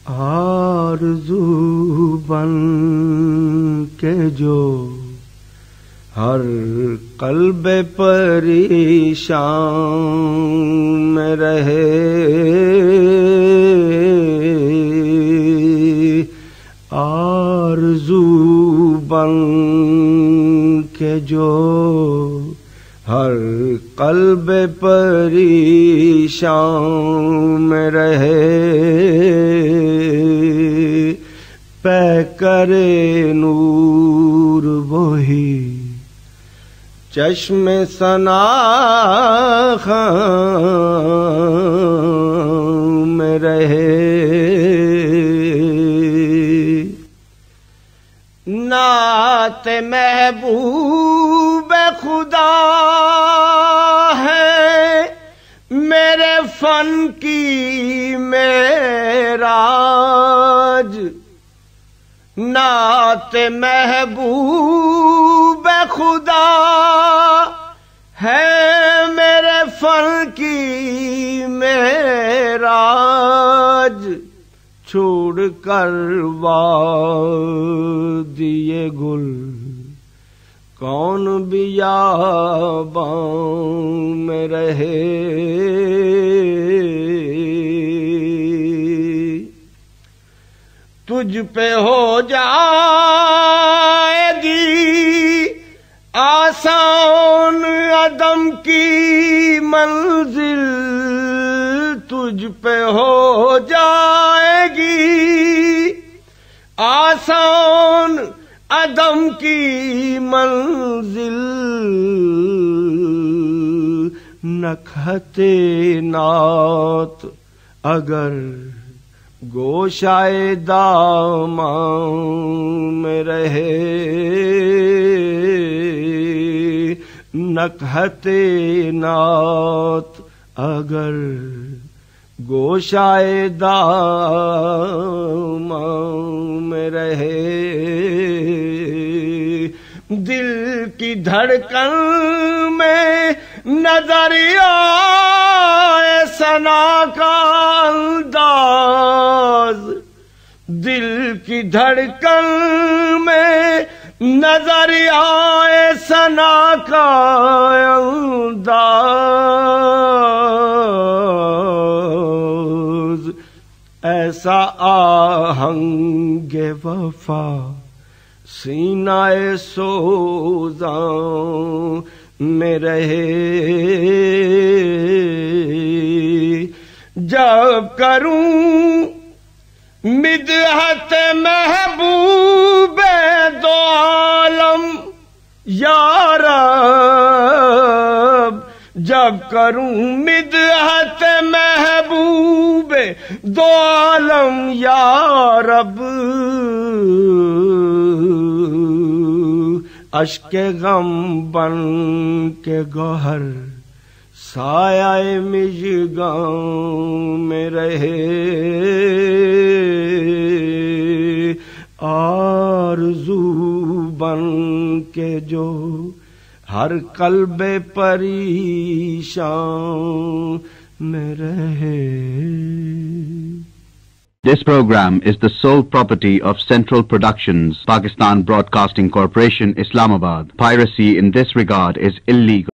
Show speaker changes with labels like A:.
A: آرزو بن کے جو ہر قلب پریشان میں رہے، آرزو بن کے جو ہر قلب پریشان میں رہے، پے کرے نور وہی چشم ثنا خام میں رہے، نعت محبوب خدا ہے میرے فن کی معراج، نعت محبوب خدا ہے میرے فن کی معراج، چھوڑ کر وادی گل کون بیاباں میں رہے، تجھ پہ ہو جائے گی آسان عدم کی منزل، تجھ پہ ہو جائے گی آسان عدم کی منزل، نکہت نعت اگر گوشائے داماں میں رہے، نکہت نعت اگر گوشائے داماں میں رہے، دل کی دھڑکن میں نظر آئے ثنا کا انداز، دل کی دھڑکن میں نظر آئے ثنا کا انداز، ایسا آہنگ وفا سینہ سوزاں میں رہے، جب کروں مدحت محبوب دو عالم یا رب، جب کروں مدحت محبوب دو عالم یا رب، اشک غم بن کے گوہر سایہ مژگاں میں رہے، آرزو بن کے جو ہر قلب پریشان میں رہے۔
B: This program is the sole property of Central Productions, Pakistan Broadcasting Corporation, Islamabad. Piracy in this regard is illegal.